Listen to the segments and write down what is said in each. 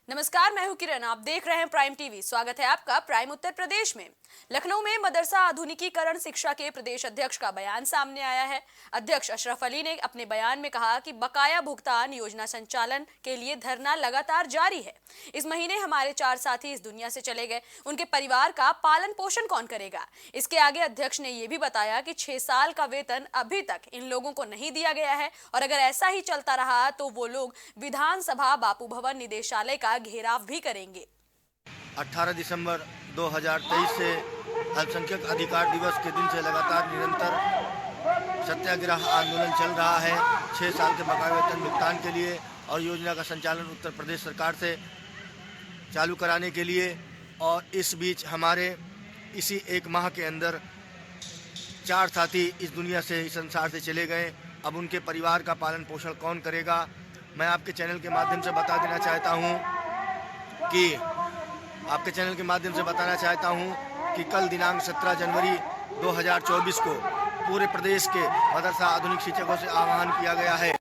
नमस्कार, मैं हूं किरण। आप देख रहे हैं प्राइम टीवी। स्वागत है आपका प्राइम उत्तर प्रदेश में। लखनऊ में मदरसा आधुनिकीकरण शिक्षा के प्रदेश अध्यक्ष का बयान सामने आया है। अध्यक्ष अशरफ अली ने अपने बयान में कहा कि बकाया भुगतान योजना संचालन के लिए धरना लगातार जारी है। इस महीने हमारे 4 साथी इस दुनिया से चले गए, उनके परिवार का पालन पोषण कौन करेगा? इसके आगे अध्यक्ष ने यह भी बताया कि 6 साल का वेतन अभी तक इन लोगों को नहीं दिया गया है और अगर ऐसा ही चलता रहा तो वो लोग विधानसभा बापू भवन निदेशालय का घेराव भी करेंगे। 18 दिसंबर 2023 से अल्पसंख्यक अधिकार दिवस के दिन से लगातार निरंतर सत्याग्रह आंदोलन चल रहा है। 6 साल के बकाया वेतन भुगतान के लिए और योजना का संचालन उत्तर प्रदेश सरकार से चालू कराने के लिए। और इस बीच हमारे इसी एक माह के अंदर 4 साथी इस दुनिया से, इस संसार से चले गए। अब उनके परिवार का पालन पोषण कौन करेगा? मैं आपके चैनल के माध्यम से बता देना चाहता हूं कि कल दिनांक 17 जनवरी 2024 को पूरे प्रदेश के मदरसा आधुनिक शिक्षकों से आह्वान किया गया है।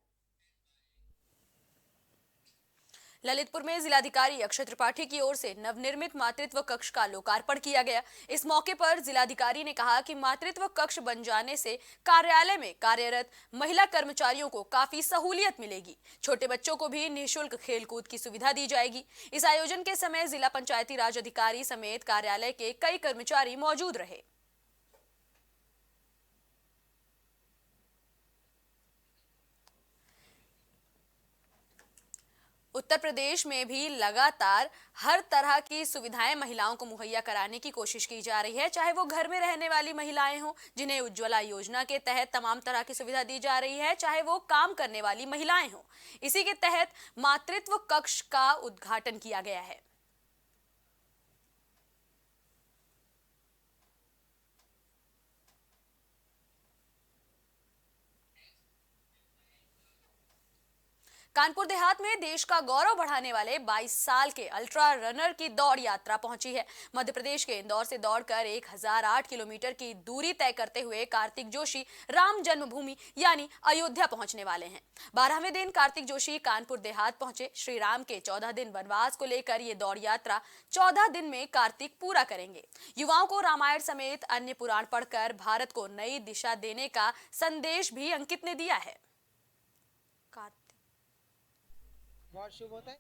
ललितपुर में जिलाधिकारी अक्षय त्रिपाठी की ओर से नवनिर्मित मातृत्व कक्ष का लोकार्पण किया गया। इस मौके पर जिलाधिकारी ने कहा कि मातृत्व कक्ष बन जाने से कार्यालय में कार्यरत महिला कर्मचारियों को काफी सहूलियत मिलेगी। छोटे बच्चों को भी निःशुल्क खेलकूद की सुविधा दी जाएगी। इस आयोजन के समय जिला पंचायती राज अधिकारी समेत कार्यालय के कई कर्मचारी मौजूद रहे। उत्तर प्रदेश में भी लगातार हर तरह की सुविधाएं महिलाओं को मुहैया कराने की कोशिश की जा रही है, चाहे वो घर में रहने वाली महिलाएं हों जिन्हें उज्ज्वला योजना के तहत तमाम तरह की सुविधा दी जा रही है, चाहे वो काम करने वाली महिलाएं हों। इसी के तहत मातृत्व कक्ष का उद्घाटन किया गया है। कानपुर देहात में देश का गौरव बढ़ाने वाले 22 साल के अल्ट्रा रनर की दौड़ यात्रा पहुंची है। मध्य प्रदेश के इंदौर से दौड़कर 1008 किलोमीटर की दूरी तय करते हुए कार्तिक जोशी राम जन्मभूमि यानी अयोध्या पहुंचने वाले हैं। 12वें दिन कार्तिक जोशी कानपुर देहात पहुंचे। श्री राम के 14 दिन वनवास को लेकर ये दौड़ यात्रा 14 दिन में कार्तिक पूरा करेंगे। युवाओं को रामायण समेत अन्य पुराण पढ़कर भारत को नई दिशा देने का संदेश भी अंकित ने दिया है। बहुत शुभ होता है।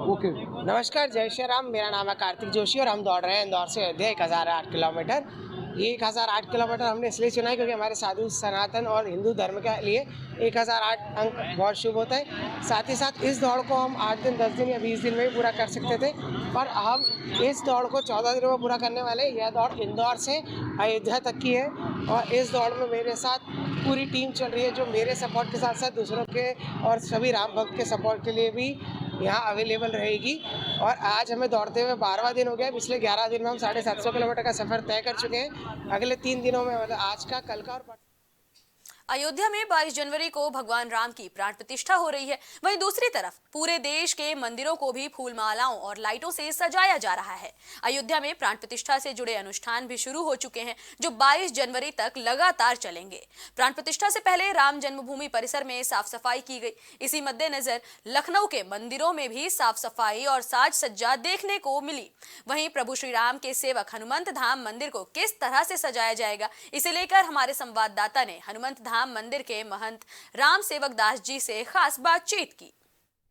ओके। नमस्कार, जय श्री राम। मेरा नाम है कार्तिक जोशी और हम दौड़ रहे हैं इंदौर से अयोध्या 1008 किलोमीटर। ये 1008 किलोमीटर हमने इसलिए चुना है क्योंकि हमारे साधु सनातन और हिंदू धर्म के लिए 1008 अंक बहुत शुभ होता है। साथ ही साथ इस दौड़ को हम 8 दिन, 10 दिन या 20 दिन में भी पूरा कर सकते थे, पर हम इस दौड़ को 14 दिनों में पूरा करने वाले। यह दौड़ इंदौर से अयोध्या तक की है और इस दौड़ में मेरे साथ पूरी टीम चल रही है, जो मेरे सपोर्ट के साथ साथ दूसरों के और सभी राम भक्त के सपोर्ट के लिए भी यहाँ अवेलेबल रहेगी। और आज हमें दौड़ते हुए 12वां दिन हो गया। पिछले 11 दिन में हम 750 किलोमीटर का सफर तय कर चुके हैं। अगले 3 दिनों में, मतलब आज का, कल का और अयोध्या में 22 जनवरी को भगवान राम की प्राण प्रतिष्ठा हो रही है। वहीं दूसरी तरफ पूरे देश के मंदिरों को भी फूल मालाओं और लाइटों से सजाया जा रहा है। अयोध्या में प्राण प्रतिष्ठा से जुड़े अनुष्ठान भी शुरू हो चुके हैं, जो 22 जनवरी तक लगातार चलेंगे। प्राण प्रतिष्ठा से पहले राम जन्मभूमि परिसर में साफ सफाई की गई। इसी मद्देनजर लखनऊ के मंदिरों में भी साफ सफाई और साज सज्जा देखने को मिली। वहीं प्रभु श्री राम के सेवक हनुमंत धाम मंदिर को किस तरह से सजाया जाएगा, इसे लेकर हमारे संवाददाता ने हनुमंत धाम मंदिर के महंत राम सेवक दास जी से खास बातचीत की।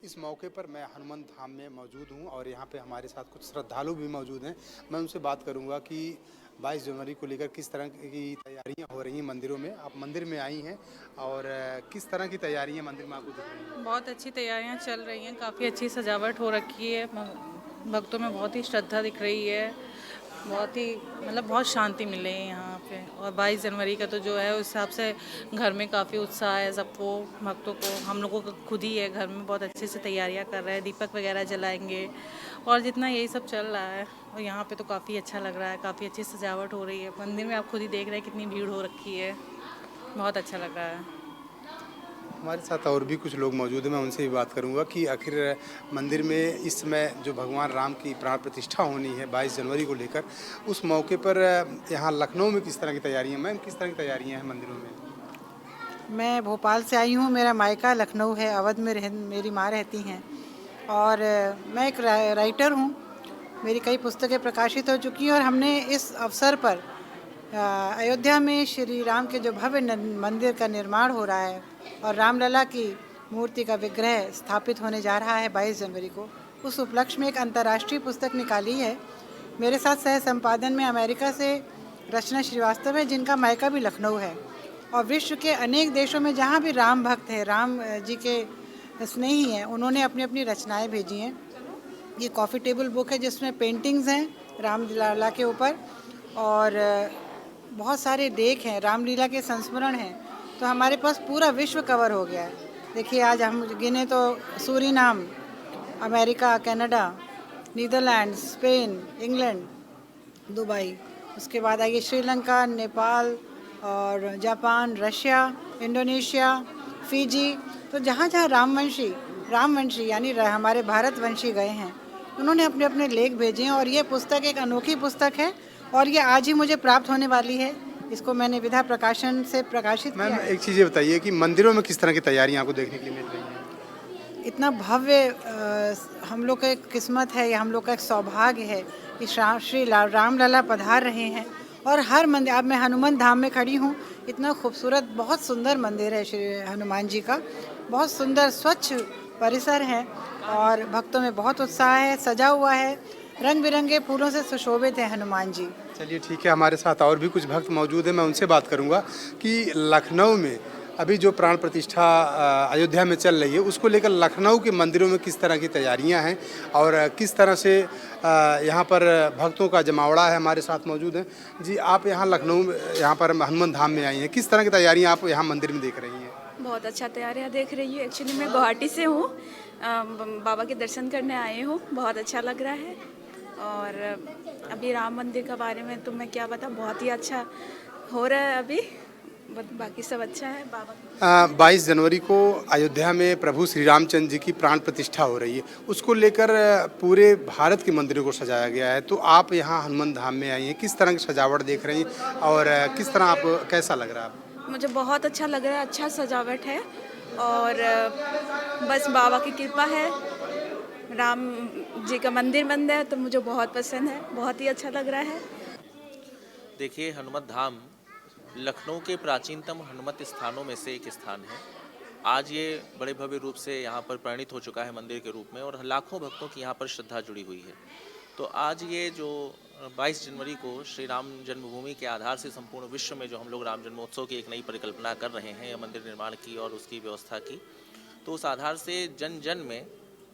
इस मौके पर मैं हनुमंत धाम में मौजूद हूं और यहाँ पे हमारे साथ कुछ श्रद्धालु भी मौजूद हैं। मैं उनसे बात करूंगा कि 22 जनवरी को लेकर किस तरह की तैयारियां हो रही हैं मंदिरों में। आप मंदिर में आई हैं और किस तरह की तैयारियां मंदिर में आपको दिख रही हैं? बहुत अच्छी तैयारियां चल रही हैं, काफ़ी अच्छी सजावट हो रखी है। भक्तों में बहुत ही श्रद्धा दिख रही है, बहुत ही बहुत शांति मिल रही है यहाँ पे। और 22 जनवरी का तो जो है उस हिसाब से घर में काफ़ी उत्साह है सबको, भक्तों को। हम लोगों को खुद ही है, घर में बहुत अच्छे से तैयारियाँ कर रहे हैं, दीपक वगैरह जलाएंगे और जितना यही सब चल रहा है। और यहाँ पे तो काफ़ी अच्छा लग रहा है, काफ़ी अच्छी सजावट हो रही है। मंदिर में आप खुद ही देख रहे हैं कितनी भीड़ हो रखी है, बहुत अच्छा लग रहा है। हमारे साथ और भी कुछ लोग मौजूद हैं, मैं उनसे भी बात करूंगा कि आखिर मंदिर में इस समय जो भगवान राम की प्राण प्रतिष्ठा होनी है 22 जनवरी को लेकर, उस मौके पर यहाँ लखनऊ में किस तरह की तैयारियां, मैम किस तरह की तैयारियां हैं मंदिरों में? मैं भोपाल से आई हूँ। मेरा मायका लखनऊ है, अवध में मेरी माँ रहती हैं। और मैं एक राइटर हूँ। मेरी कई पुस्तकें प्रकाशित हो चुकी हैं और हमने इस अवसर पर अयोध्या में श्री राम के जो भव्य मंदिर का निर्माण हो रहा है और रामलला की मूर्ति का विग्रह स्थापित होने जा रहा है 22 जनवरी को, उस उपलक्ष्य में एक अंतर्राष्ट्रीय पुस्तक निकाली है। मेरे साथ सह संपादन में अमेरिका से रचना श्रीवास्तव है, जिनका मायका भी लखनऊ है। और विश्व के अनेक देशों में जहाँ भी राम भक्त हैं, राम जी के स्नेही हैं, उन्होंने अपनी अपनी रचनाएं भेजी हैं। ये कॉफ़ी टेबल बुक है जिसमें पेंटिंग्स हैं रामलीला के ऊपर और बहुत सारे लेख हैं, रामलीला के संस्मरण हैं। तो हमारे पास पूरा विश्व कवर हो गया है। देखिए, आज हम गिने तो Suriname, America, Canada, Netherland, Spain, England, Dubai, उसके बाद आइए श्रीलंका, नेपाल और जापान, रशिया, इंडोनेशिया, फिजी। तो जहाँ जहाँ रामवंशी यानी हमारे भारतवंशी गए हैं, उन्होंने अपने अपने लेख भेजे हैं। और ये पुस्तक एक अनोखी पुस्तक है और ये आज ही मुझे प्राप्त होने वाली है। इसको मैंने विधा प्रकाशन से प्रकाशित किया मैम है। एक चीज़ ये बताइए कि मंदिरों में किस तरह की तैयारियां आपको देखने के लिए मिल रही हैं? इतना भव्य हम लोग का एक किस्मत है, या हम लोग का एक सौभाग्य है कि श्री रामलला पधार रहे हैं। और हर मंदिर, अब मैं हनुमान धाम में खड़ी हूँ, इतना खूबसूरत बहुत सुंदर मंदिर है श्री हनुमान जी का। बहुत सुंदर स्वच्छ परिसर है और भक्तों में बहुत उत्साह है, सजा हुआ है, रंग बिरंगे फूलों से सुशोभित है हनुमान जी। चलिए ठीक है, हमारे साथ और भी कुछ भक्त मौजूद हैं, मैं उनसे बात करूंगा कि लखनऊ में अभी जो प्राण प्रतिष्ठा अयोध्या में चल रही है, उसको लेकर लखनऊ के मंदिरों में किस तरह की तैयारियां हैं और किस तरह से यहाँ पर भक्तों का जमावड़ा है। हमारे साथ मौजूद हैं जी। आप यहाँ लखनऊ यहाँ पर हनुमान धाम में आई हैं, किस तरह की तैयारियां आप यहाँ मंदिर में देख रही हैं? बहुत अच्छा तैयारियां देख रही हूँ। एक्चुअली मैं गुवाहाटी से हूँ, बाबा के दर्शन करने आए हूँ। बहुत अच्छा लग रहा है। और अभी राम मंदिर के बारे में तो मैं क्या बता, बहुत ही अच्छा हो रहा है अभी, बाकी सब अच्छा है। बाबा 22 जनवरी को अयोध्या में प्रभु श्री रामचंद्र जी की प्राण प्रतिष्ठा हो रही है, उसको लेकर पूरे भारत के मंदिरों को सजाया गया है। तो आप यहाँ हनुमान धाम में आई हैं, किस तरह की सजावट देख रही हैं और किस तरह आप, कैसा लग रहा है आपको? मुझे बहुत अच्छा लग रहा है, अच्छा सजावट है और बस बाबा की कृपा है। राम जी का मंदिर बन है तो मुझे बहुत पसंद है, बहुत ही अच्छा लग रहा है। देखिए, हनुमत धाम लखनऊ के प्राचीनतम हनुमत स्थानों में से एक स्थान है। आज ये बड़े भव्य रूप से यहाँ पर परिणित हो चुका है मंदिर के रूप में और लाखों भक्तों की यहाँ पर श्रद्धा जुड़ी हुई है। तो आज ये जो 22 जनवरी को श्री राम जन्मभूमि के आधार से संपूर्ण विश्व में जो हम लोग राम जन्मोत्सव की एक नई परिकल्पना कर रहे हैं, मंदिर निर्माण की और उसकी व्यवस्था की, तो उस आधार से जन जन में,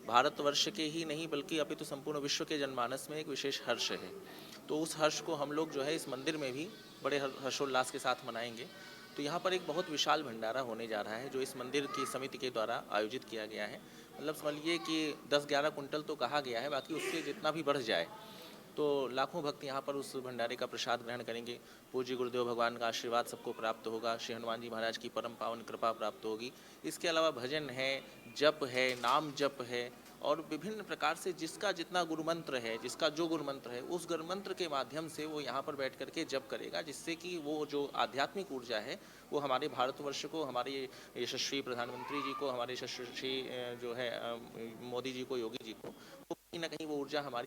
भारतवर्ष के ही नहीं बल्कि अभी तो संपूर्ण विश्व के जनमानस में एक विशेष हर्ष है। तो उस हर्ष को हम लोग जो है इस मंदिर में भी बड़े हर्षोल्लास के साथ मनाएंगे। तो यहाँ पर एक बहुत विशाल भंडारा होने जा रहा है जो इस मंदिर की समिति के द्वारा आयोजित किया गया है। मतलब समझिए कि 10-11 कुंटल तो कहा गया है, बाकी उससे जितना भी बढ़ जाए। तो लाखों भक्त यहाँ पर उस भंडारे का प्रसाद ग्रहण करेंगे। पूज्य गुरुदेव भगवान का आशीर्वाद सबको प्राप्त होगा, श्री हनुमान जी महाराज की परम पावन कृपा प्राप्त होगी। इसके अलावा भजन है, जप है, नाम जप है और विभिन्न प्रकार से जिसका जितना गुरु मंत्र है, जिसका जो गुरु मंत्र है, उस गुरु मंत्र के माध्यम से वो यहाँ पर बैठ करके जप करेगा, जिससे कि वो जो आध्यात्मिक ऊर्जा है वो हमारे भारतवर्ष को, हमारे यशस्वी प्रधानमंत्री जी को, हमारे यशस्वी जो है मोदी जी को, योगी जी को, वो कहीं ना कहीं वो ऊर्जा हमारी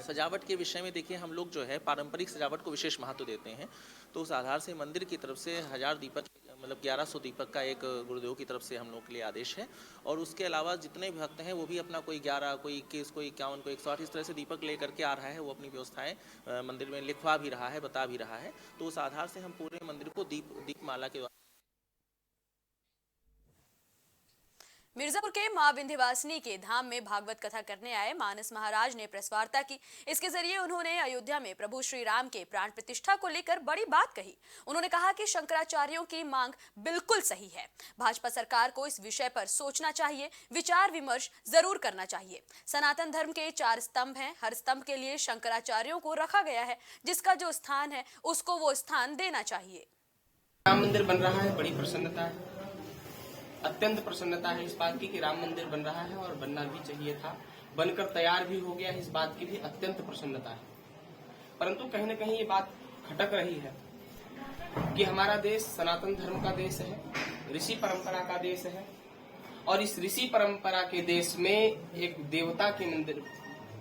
सजावट के विषय में देखिए, हम लोग जो है पारंपरिक सजावट को विशेष महत्व देते हैं। तो उस आधार से मंदिर की तरफ से 1000 दीपक, मतलब 1100 दीपक का एक गुरुदेव की तरफ से हम लोग के लिए आदेश है। और उसके अलावा जितने भी भक्त हैं वो भी अपना कोई 11, कोई 21, कोई 51, कोई 108 इस तरह से दीपक ले करके आ रहा है। वो अपनी व्यवस्थाएं मंदिर में लिखवा भी रहा है, बता भी रहा है। तो उस आधार से हम पूरे मंदिर को दीपमाला के मिर्जापुर के मां विंध्यवासिनी के धाम में भागवत कथा करने आए मानस महाराज ने प्रेस वार्ता की। इसके जरिए उन्होंने अयोध्या में प्रभु श्री राम के प्राण प्रतिष्ठा को लेकर बड़ी बात कही। उन्होंने कहा कि शंकराचार्यों की मांग बिल्कुल सही है, भाजपा सरकार को इस विषय पर सोचना चाहिए, विचार विमर्श जरूर करना चाहिए। सनातन धर्म के 4 स्तंभ हैं, हर स्तंभ के लिए शंकराचार्यों को रखा गया है, जिसका जो स्थान है उसको वो स्थान देना चाहिए। राम मंदिर बन रहा है, बड़ी प्रसन्नता है, अत्यंत प्रसन्नता है इस बात की कि राम मंदिर बन रहा है और बनना भी चाहिए था, बनकर तैयार भी हो गया है, इस बात की भी अत्यंत प्रसन्नता है। परंतु कहीं न कहीं ये बात खटक रही है कि हमारा देश सनातन धर्म का देश है, ऋषि परंपरा का देश है, और इस ऋषि परंपरा के देश में एक देवता के मंदिर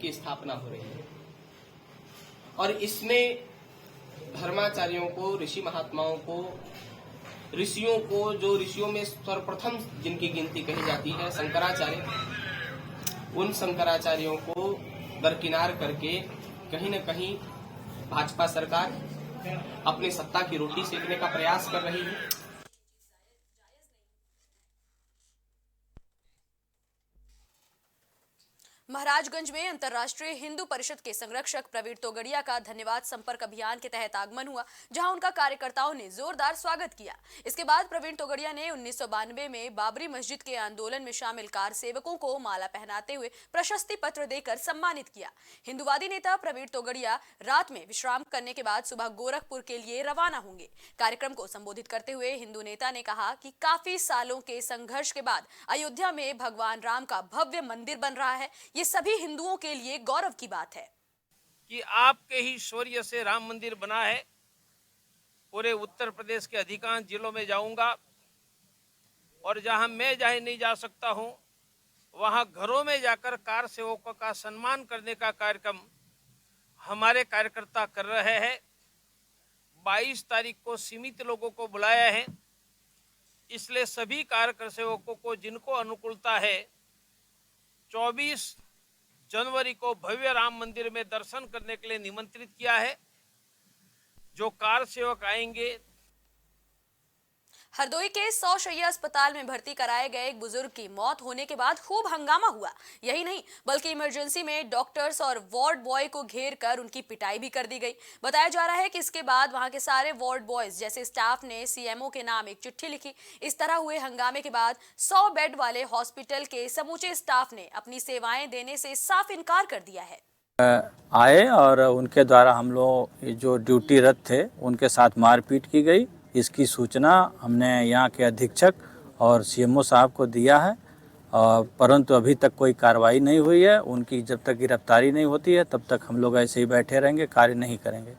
की स्थापना हो रही है, और इसमें धर्माचार्यों को, ऋषि महात्माओं को, ऋषियों को, जो ऋषियों में सर्वप्रथम जिनकी गिनती कही जाती है शंकराचार्य, उन शंकराचार्यों को दरकिनार करके कहीं न कहीं भाजपा सरकार अपनी सत्ता की रोटी सेकने का प्रयास कर रही है। महाराजगंज में अंतर्राष्ट्रीय हिंदू परिषद के संरक्षक प्रवीण तोगड़िया का धन्यवाद संपर्क अभियान के तहत आगमन हुआ, जहां उनका कार्यकर्ताओं ने जोरदार स्वागत किया। इसके बाद प्रवीण तोगड़िया ने 1992 में बाबरी मस्जिद के आंदोलन में शामिल कार सेवकों को माला पहनाते हुए प्रशस्ति पत्र देकर सम्मानित किया। हिंदुवादी नेता प्रवीण तोगड़िया रात में विश्राम करने के बाद सुबह गोरखपुर के लिए रवाना होंगे। कार्यक्रम को संबोधित करते हुए हिंदू नेता ने कहा कि काफी सालों के संघर्ष के बाद अयोध्या में भगवान राम का भव्य मंदिर बन रहा है। ये सभी हिंदुओं के लिए गौरव की बात है कि आपके ही शौर्य से राम मंदिर बना है। पूरे उत्तर प्रदेश के अधिकांश जिलों में जाऊंगा और जहां मैं नहीं जा सकता हूं, वहां घरों में जाकर कार सेवकों का सम्मान करने का कार्यक्रम हमारे कार्यकर्ता कर रहे हैं। 22 तारीख को सीमित लोगों को बुलाया है, इसलिए सभी कार्यकर्ता सेवकों को जिनको अनुकूलता है 24 जनवरी को भव्य राम मंदिर में दर्शन करने के लिए निमंत्रित किया है। जो कार सेवक आएंगे। हरदोई के 100 शैय्या अस्पताल में भर्ती कराए गए एक बुजुर्ग की मौत होने के बाद खूब हंगामा हुआ। यही नहीं बल्कि इमरजेंसी में डॉक्टर्स और वार्ड बॉय को घेर कर उनकी पिटाई भी कर दी गई। बताया जा रहा है कि इसके बाद वहां के सारे वार्ड बॉयज जैसे स्टाफ ने सीएमओ के नाम एक चिट्ठी लिखी। इस तरह हुए हंगामे के बाद 100 बेड वाले हॉस्पिटल के समूचे स्टाफ ने अपनी सेवाएं देने से साफ इनकार कर दिया है। आए और उनके द्वारा हम लोग जो ड्यूटीरत थे उनके साथ मारपीट की गई। इसकी सूचना हमने यहाँ के अधीक्षक और सीएमओ साहब को दिया है, परंतु अभी तक कोई कार्रवाई नहीं हुई है। उनकी जब तक गिरफ्तारी नहीं होती है तब तक हम लोग ऐसे ही बैठे रहेंगे, कार्य नहीं करेंगे।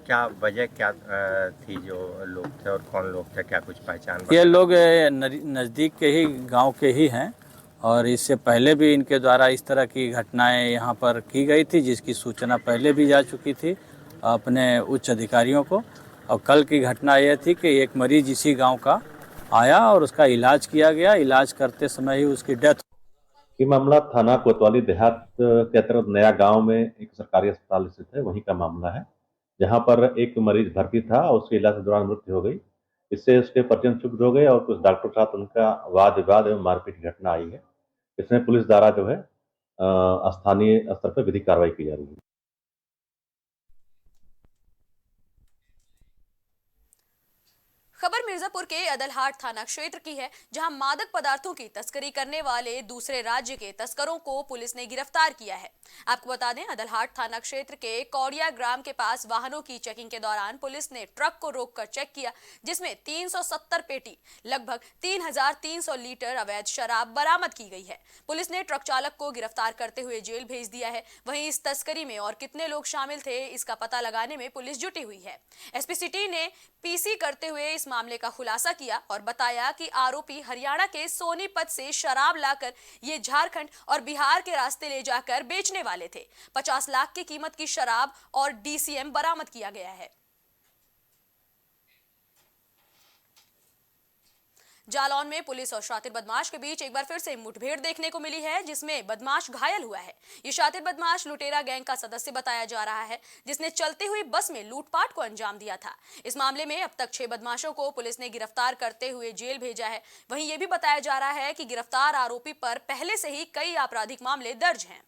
क्या वजह क्या थी, जो लोग थे और कौन लोग थे, क्या कुछ पहचान? ये लोग नज़दीक के ही गांव के ही हैं और इससे पहले भी इनके द्वारा इस तरह की घटनाएं यहाँ पर की गई थी, जिसकी सूचना पहले भी जा चुकी थी अपने उच्च अधिकारियों को। और कल की घटना यह थी कि एक मरीज इसी गांव का आया और उसका इलाज किया गया। इलाज करते समय ही उसकी डेथ। ये मामला थाना कोतवाली देहात के तरफ नया गांव में एक सरकारी अस्पताल स्थित है, वहीं का मामला है, जहां पर एक मरीज भर्ती था और उसके इलाज के दौरान मृत्यु हो गई। इससे उसके परिजन क्षुब्ध हो गए और कुछ डॉक्टर के साथ उनका वाद विवाद एवं मारपीट की घटना आई है। इसमें पुलिस द्वारा जो है स्थानीय स्तर पर विधिक कार्रवाई की जा रही है। खबर मिर्जापुर के अदलहाट थाना क्षेत्र की है, जहां मादक पदार्थों की तस्करी करने वाले दूसरे राज्य के तस्करों को पुलिस ने गिरफ्तार किया है। आपको बता दें, अदलहाट थाना क्षेत्र के कौड़िया ग्राम के पास वाहनों की चेकिंग के दौरान पुलिस ने ट्रक को रोककर चेक किया, जिसमें 370 पेटी लगभग 3300 लीटर अवैध शराब बरामद की गई है। पुलिस ने ट्रक चालक को गिरफ्तार करते हुए जेल भेज दिया है। वहीं इस तस्करी में और कितने लोग शामिल थे, इसका पता लगाने में पुलिस जुटी हुई है। एसपी सिटी ने पीसी करते हुए इस मामले का खुलासा किया और बताया कि आरोपी हरियाणा के सोनीपत से शराब लाकर ये झारखंड और बिहार के रास्ते ले जाकर बेचने वाले थे। 50 लाख की कीमत की शराब और डीसीएम बरामद किया गया है। जालौन में पुलिस और शातिर बदमाश के बीच एक बार फिर से मुठभेड़ देखने को मिली है, जिसमें बदमाश घायल हुआ है। ये शातिर बदमाश लुटेरा गैंग का सदस्य बताया जा रहा है, जिसने चलती हुई बस में लूटपाट को अंजाम दिया था। इस मामले में अब तक 6 बदमाशों को पुलिस ने गिरफ्तार करते हुए जेल भेजा है। वहीं यह भी बताया जा रहा है कि गिरफ्तार आरोपी पर पहले से ही कई आपराधिक मामले दर्ज हैं।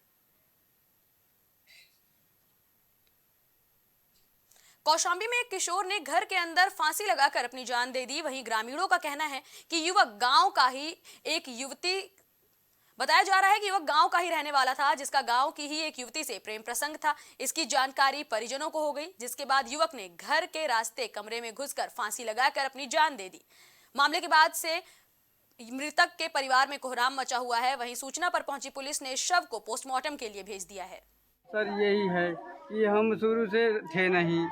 कौशाम्बी में एक किशोर ने घर के अंदर फांसी लगाकर अपनी जान दे दी। वहीं ग्रामीणों का कहना है कि युवक गांव का ही एक युवती बताया जा रहा है कि युवक गांव का ही रहने वाला था, जिसका गांव की ही एक युवती से प्रेम प्रसंग था। इसकी जानकारी परिजनों को हो गई, जिसके बाद युवक ने घर के रास्ते कमरे में घुसकर फांसी लगाकर अपनी जान दे दी। मामले के बाद से मृतक के परिवार में कोहराम मचा हुआ है। वहीं सूचना पर पहुंची पुलिस ने शव को पोस्टमार्टम के लिए भेज दिया है। सर यही है कि हम शुरू से थे नहीं,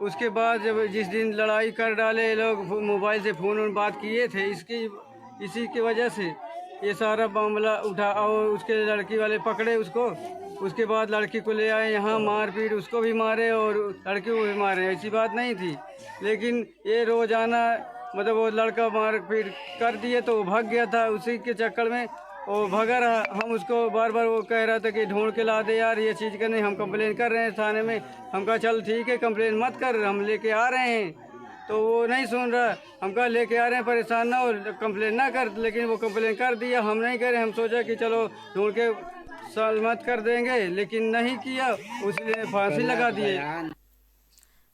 उसके बाद जब जिस दिन लड़ाई कर डाले लोग, मोबाइल से फ़ोन बात किए थे, इसी की वजह से ये सारा मामला उठा और उसके लड़की वाले पकड़े उसको। उसके बाद लड़की को ले आए यहाँ, मारपीट, उसको भी मारे और लड़की को भी मारे। ऐसी बात नहीं थी, लेकिन ये रोज़ाना मतलब वो लड़का मारपीट कर दिए तो वो भाग गया था। उसी के चक्कर में वो भगा रहा। हम उसको बार बार वो कह रहा था कि ढूंढ के ला दे यार, ये चीज़ का नहीं, हम कंप्लेन कर रहे हैं थाने में। हम कहा चल ठीक है, कंप्लेन मत कर, हम लेके आ रहे हैं। तो वो नहीं सुन रहा। हम कहा लेके आ रहे हैं, परेशान ना हो, कंप्लेन ना कर। लेकिन वो कंप्लेन कर दिया, हम नहीं करे। हम सोचा कि चलो ढूंढ के सलामत कर देंगे, लेकिन नहीं किया, उसने फांसी लगा दिए।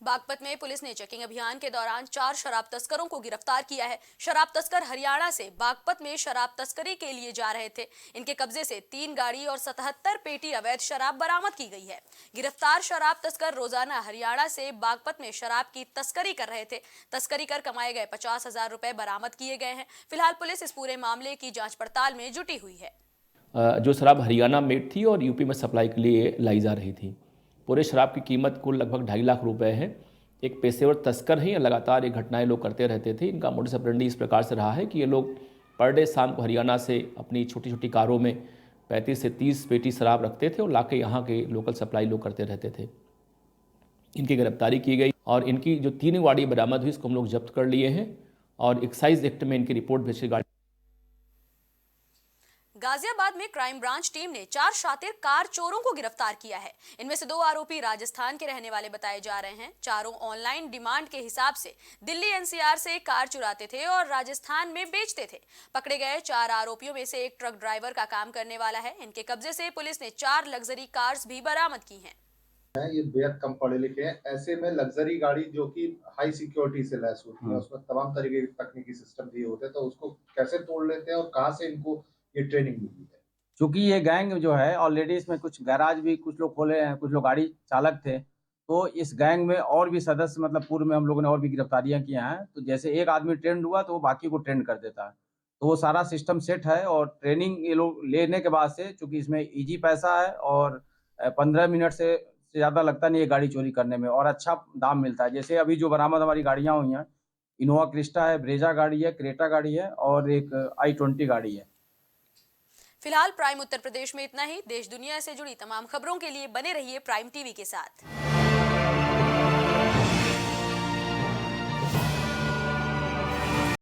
बागपत में पुलिस ने चेकिंग अभियान के दौरान 4 शराब तस्करों को गिरफ्तार किया है। शराब तस्कर हरियाणा से बागपत में शराब तस्करी के लिए जा रहे थे। इनके कब्जे से 3 गाड़ी और 77 पेटी अवैध शराब बरामद की गई है। गिरफ्तार शराब तस्कर रोजाना हरियाणा से बागपत में शराब की तस्करी कर रहे थे। तस्करी कर कमाए गए 50,000 रुपए बरामद किए गए हैं। फिलहाल पुलिस इस पूरे मामले की जाँच पड़ताल में जुटी हुई है। जो शराब हरियाणा मेड थी और यूपी में सप्लाई के लिए लाई जा रही थी। पूरे शराब की कीमत कुल लगभग 2.5 लाख रुपए है। एक पेशेवर तस्कर हैं, लगातार ये घटनाएं लोग करते रहते थे। इनका मोडस ऑपरेंडी इस प्रकार से रहा है कि ये लोग पर डे शाम को हरियाणा से अपनी छोटी छोटी कारों में 35 से 30 पेटी शराब रखते थे और लाके यहाँ के लोकल सप्लाई लोग करते रहते थे। इनकी गिरफ्तारी की गई और इनकी जो 3 गाड़ी बरामद हुई, इसको हम लोग जब्त कर लिए हैं और एक्साइज एक्ट में इनकी रिपोर्ट भेज के गाड़ी। गाजियाबाद में क्राइम ब्रांच टीम ने 4 शातिर कार चोरों को गिरफ्तार किया है। इनमें से 2 आरोपी राजस्थान के रहने वाले बताए जा रहे हैं। चारों ऑनलाइन डिमांड के हिसाब से दिल्ली एनसीआर से कार चुराते थे और राजस्थान में बेचते थे। पकड़े गए 4 आरोपियों में से एक ट्रक ड्राइवर का काम करने वाला है। इनके कब्जे से पुलिस ने 4 लग्जरी कार्स भी बरामद की हैं। ये बेहद कम पढ़े लिखे हैं, ऐसे में लग्जरी गाड़ी जो कि हाई सिक्योरिटी से लैस होती है, उसमें तमाम तरीके के तकनीकी सिस्टम दिए होते हैं, तो उसको कैसे तोड़ लेते हैं और कहाँ से इनको ये ट्रेनिंग मिली है? क्योंकि ये गैंग जो है ऑलरेडी इसमें कुछ गैराज भी कुछ लोग खोले हैं, कुछ लोग गाड़ी चालक थे, तो इस गैंग में और भी सदस्य मतलब पूर्व में हम लोगों ने और भी गिरफ्तारियां की हैं। तो जैसे एक आदमी ट्रेंड हुआ तो वो बाकी को ट्रेंड कर देता है, तो वो सारा सिस्टम सेट है। और ट्रेनिंग ये लोग लेने के बाद से, चूँकि इसमें ईजी पैसा है और 15 मिनट से ज़्यादा लगता नहीं है गाड़ी चोरी करने में और अच्छा दाम मिलता है। जैसे अभी जो बरामद हमारी गाड़ियाँ हुई हैं, इनोवा क्रिस्टा है, ब्रेजा गाड़ी है, क्रेटा गाड़ी है और एक i20 गाड़ी है। फिलहाल प्राइम उत्तर प्रदेश में इतना ही। देश दुनिया से जुड़ी तमाम खबरों के लिए बने रहिए प्राइम टीवी के साथ।